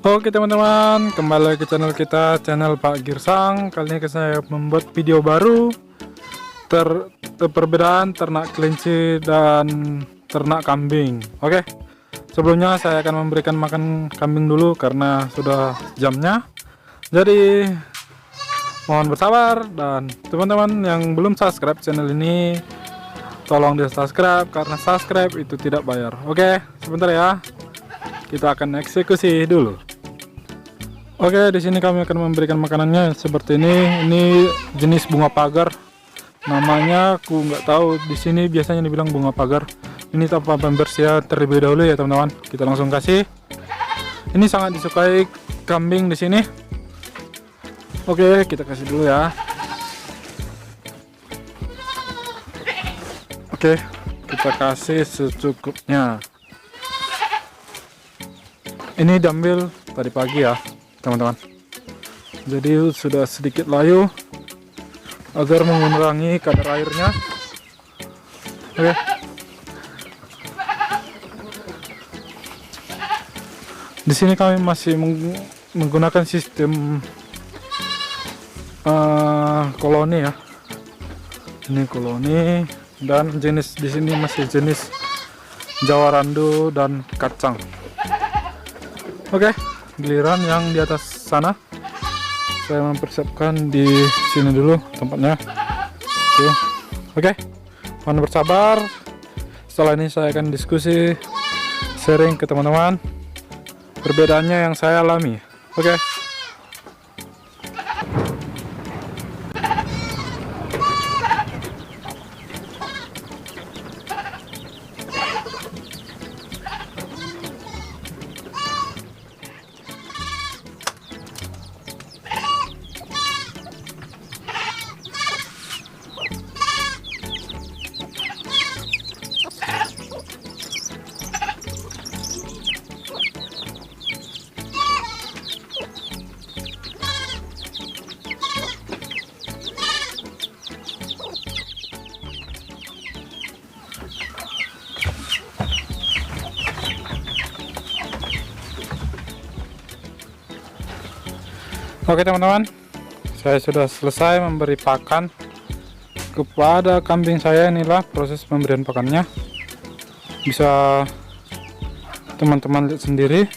Oke teman-teman, kembali lagi ke channel kita, channel Pak Girsang. Kali ini saya membuat video baru perbedaan ternak kelinci dan ternak kambing. Oke, sebelumnya saya akan memberikan makan kambing dulu karena sudah jamnya. Jadi mohon bersabar, dan teman-teman yang belum subscribe channel ini tolong di subscribe karena subscribe itu tidak bayar. Oke, sebentar ya. Kita akan eksekusi dulu. Oke, di sini kami akan memberikan makanannya seperti ini. Ini jenis bunga pagar. Namanya aku nggak tahu. Di sini biasanya dibilang bunga pagar. Ini tanpa pembersihan terlebih dahulu ya teman-teman. Kita langsung kasih. Ini sangat disukai kambing di sini. Oke, kita kasih dulu ya. Oke, kita kasih secukupnya. Ini diambil tadi pagi ya teman-teman, jadi sudah sedikit layu agar mengurangi kadar airnya. Oke. Di sini kami masih menggunakan sistem koloni ya. Ini koloni, dan jenis di sini masih jenis Jawarandu dan kacang. Oke, giliran yang di atas sana saya mempersiapkan di sini dulu tempatnya. Oke, mohon bersabar. Setelah ini saya akan diskusi, sharing ke teman-teman perbedaannya yang saya alami. Oke. Oke teman-teman, saya sudah selesai memberi pakan kepada kambing saya. Inilah proses pemberian pakannya, bisa teman-teman lihat sendiri.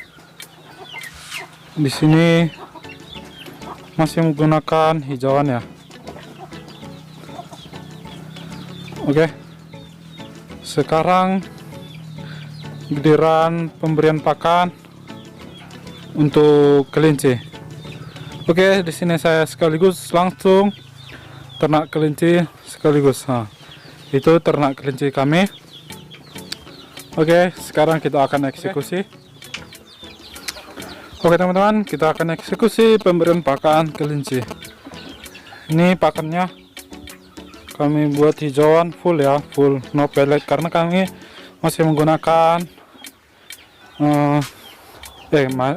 Di sini masih menggunakan hijauan ya. Oke, sekarang giliran pemberian pakan untuk kelinci. Oke, di sini saya sekaligus langsung ternak kelinci sekaligus. Nah, itu ternak kelinci kami. Oke, sekarang kita akan eksekusi. Oke teman-teman, kita akan eksekusi pemberian pakan kelinci. Ini pakannya kami buat hijauan full ya, full no pellet, karena kami masih menggunakan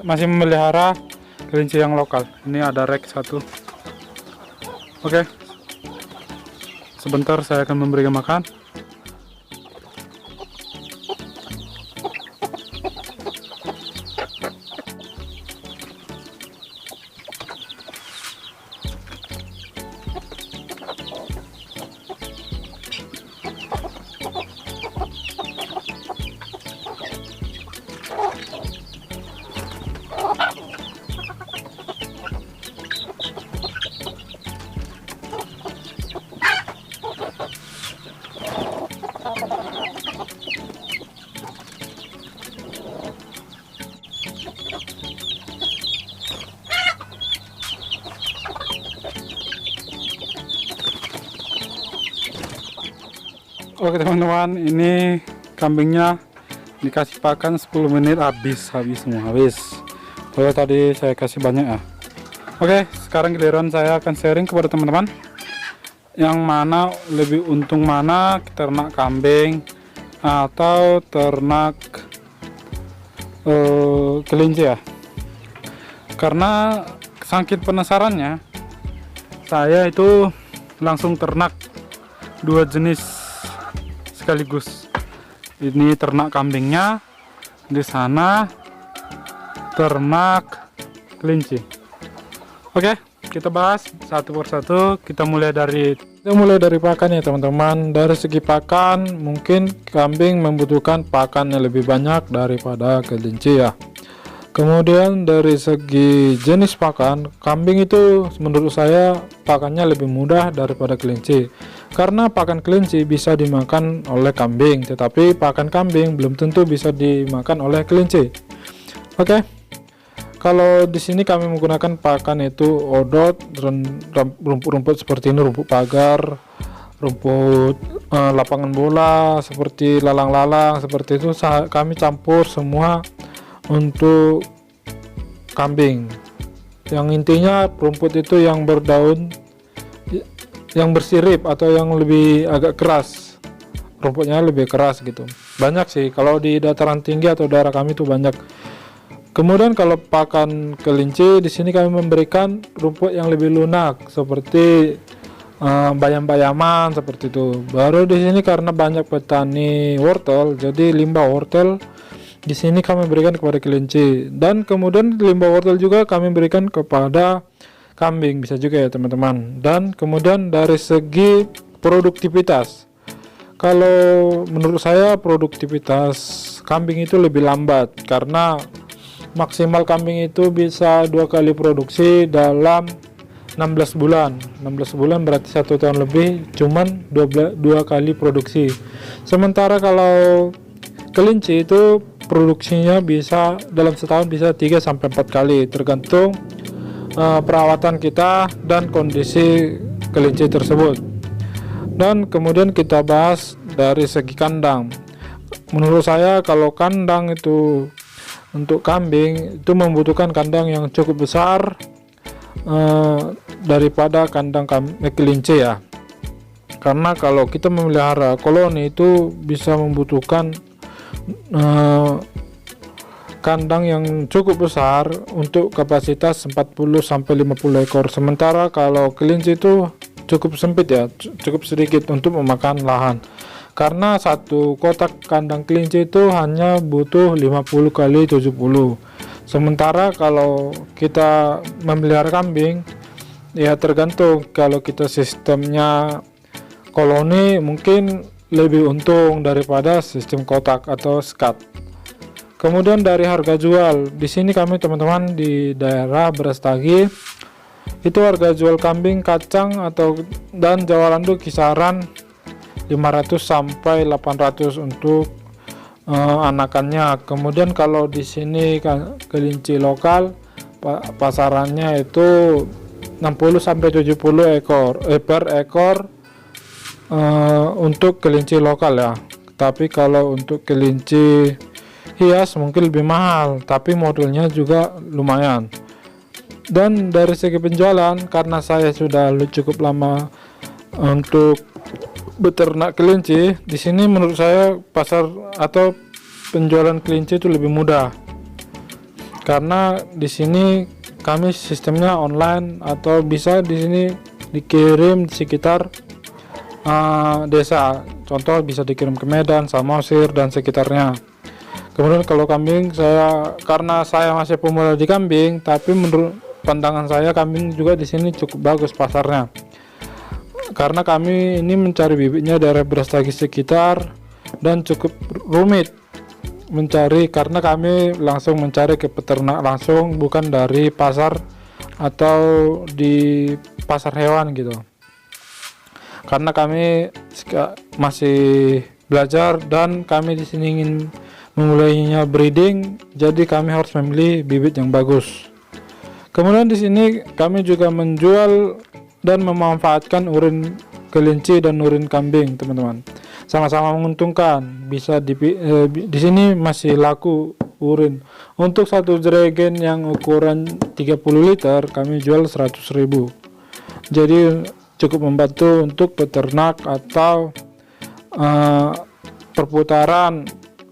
masih memelihara kelinci yang lokal. Ini ada rek satu. Oke, sebentar saya akan memberikan makan. Oke teman-teman, ini kambingnya dikasih pakan 10 menit habis semua. Kalau tadi saya kasih banyak ya. Oke, sekarang giliran saya akan sharing kepada teman-teman yang mana lebih untung, mana ternak kambing atau ternak kelinci ya. Karena saking penasarannya, saya itu langsung ternak dua jenis sekaligus. Ini ternak kambingnya di sana, ternak kelinci. Oke, kita bahas satu persatu. Kita mulai dari pakan ya teman-teman. Dari segi pakan, mungkin kambing membutuhkan pakan yang lebih banyak daripada kelinci ya. Kemudian dari segi jenis pakan, kambing itu menurut saya pakannya lebih mudah daripada kelinci. Karena pakan kelinci bisa dimakan oleh kambing, tetapi pakan kambing belum tentu bisa dimakan oleh kelinci. Oke. Kalau di sini kami menggunakan pakan itu odot, rumput-rumput seperti ini, rumput pagar, rumput lapangan bola, seperti lalang-lalang, seperti itu kami campur semua untuk kambing. Yang intinya rumput itu yang berdaun, yang bersirip atau yang lebih agak keras, rumputnya lebih keras gitu. Banyak sih kalau di dataran tinggi atau daerah kami itu banyak. Kemudian kalau pakan kelinci, di sini kami memberikan rumput yang lebih lunak seperti bayam-bayaman seperti itu. Baru di sini karena banyak petani wortel, jadi limbah wortel di sini kami berikan kepada kelinci. Dan kemudian limbah wortel juga kami berikan kepada kambing, bisa juga ya teman-teman. Dan kemudian dari segi produktivitas, kalau menurut saya produktivitas kambing itu lebih lambat karena maksimal kambing itu bisa 2 kali produksi dalam 16 bulan. 16 bulan berarti 1 tahun lebih, cuman 2 kali produksi. Sementara kalau kelinci itu produksinya bisa dalam setahun bisa 3 sampai 4 kali tergantung perawatan kita dan kondisi kelinci tersebut. Dan kemudian kita bahas dari segi kandang. Menurut saya kalau kandang itu untuk kambing itu membutuhkan kandang yang cukup besar daripada kandang kelinci ya. Karena kalau kita memelihara koloni itu bisa membutuhkan kandang yang cukup besar untuk kapasitas 40 sampai 50 ekor. Sementara kalau kelinci itu cukup sempit ya, cukup sedikit untuk memakan lahan. Karena satu kotak kandang kelinci itu hanya butuh 50 kali 70. Sementara kalau kita memelihara kambing ya tergantung, kalau kita sistemnya koloni mungkin lebih untung daripada sistem kotak atau skat. Kemudian dari harga jual, di sini kami teman-teman di daerah Brastagi itu harga jual kambing kacang dan Jawa Landu kisaran 500 sampai 800 untuk anakannya. Kemudian kalau di sini kelinci lokal pasarannya itu 60 sampai 70 ekor per ekor untuk kelinci lokal ya. Tapi kalau untuk kelinci hias mungkin lebih mahal, tapi modelnya juga lumayan. Dan dari segi penjualan, karena saya sudah cukup lama untuk beternak kelinci, di sini menurut saya pasar atau penjualan kelinci itu lebih mudah. Karena di sini kami sistemnya online atau bisa di sini dikirim di sekitar desa. Contoh bisa dikirim ke Medan, Samosir dan sekitarnya. Kemudian kalau kambing, karena saya masih pemula di kambing, tapi menurut pandangan saya kambing juga di sini cukup bagus pasarnya. Karena kami ini mencari bibitnya dari Brastagi sekitar dan cukup rumit mencari, karena kami langsung mencari ke peternak langsung, bukan dari pasar atau di pasar hewan gitu. Karena kami masih belajar dan kami di sini ingin memulainya breeding, jadi kami harus memilih bibit yang bagus. Kemudian di sini kami juga menjual dan memanfaatkan urin kelinci dan urin kambing, teman-teman. Sama-sama menguntungkan. Bisa di sini masih laku urin. Untuk satu jerigen yang ukuran 30 liter kami jual 100.000. Jadi cukup membantu untuk peternak atau perputaran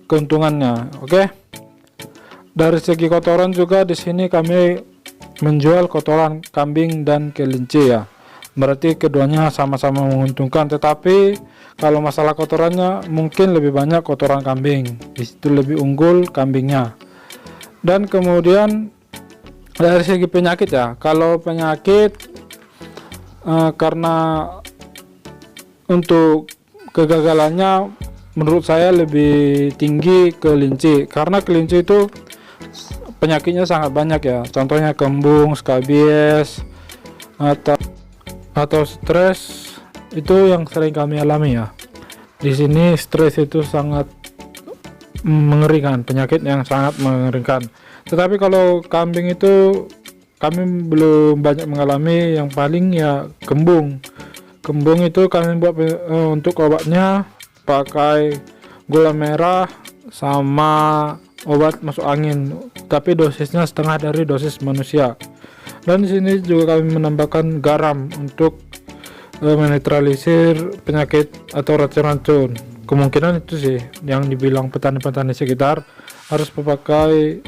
keuntungannya. Oke. Dari segi kotoran juga di sini kami menjual kotoran kambing dan kelinci ya. Berarti keduanya sama-sama menguntungkan, tetapi kalau masalah kotorannya mungkin lebih banyak kotoran kambing, disitu lebih unggul kambingnya. Dan kemudian dari segi penyakit ya, kalau penyakit karena untuk kegagalannya menurut saya lebih tinggi kelinci, karena kelinci itu penyakitnya sangat banyak ya, contohnya kembung, skabies, atau stres, itu yang sering kami alami ya. Di sini stres itu sangat mengerikan, penyakit yang sangat mengerikan. Tetapi kalau kambing itu kami belum banyak mengalami, yang paling ya kembung. Kembung itu kami buat untuk obatnya pakai gula merah sama obat masuk angin, tapi dosisnya setengah dari dosis manusia. Dan di sini juga kami menambahkan garam untuk menetralisir penyakit atau racun-racun. Kemungkinan itu sih yang dibilang petani-petani sekitar harus memakai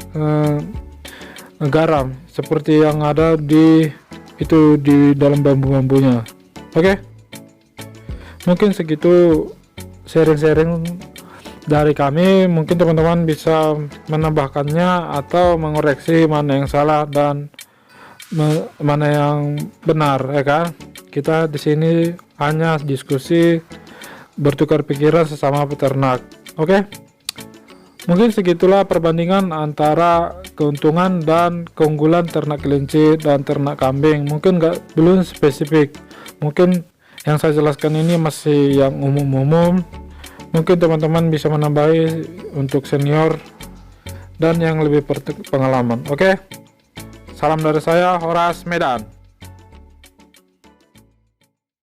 garam seperti yang ada di dalam bambu-bambunya. Oke, mungkin segitu sharing-sharing dari kami. Mungkin teman-teman bisa menambahkannya atau mengoreksi mana yang salah dan mana yang benar, ya kan? Kita di sini hanya diskusi, bertukar pikiran sesama peternak. Oke, mungkin segitulah perbandingan antara keuntungan dan keunggulan ternak kelinci dan ternak kambing. Mungkin belum spesifik, mungkin yang saya jelaskan ini masih yang umum-umum. Mungkin teman-teman bisa menambahi untuk senior dan yang lebih pengalaman. Oke, salam dari saya, Horas Medan.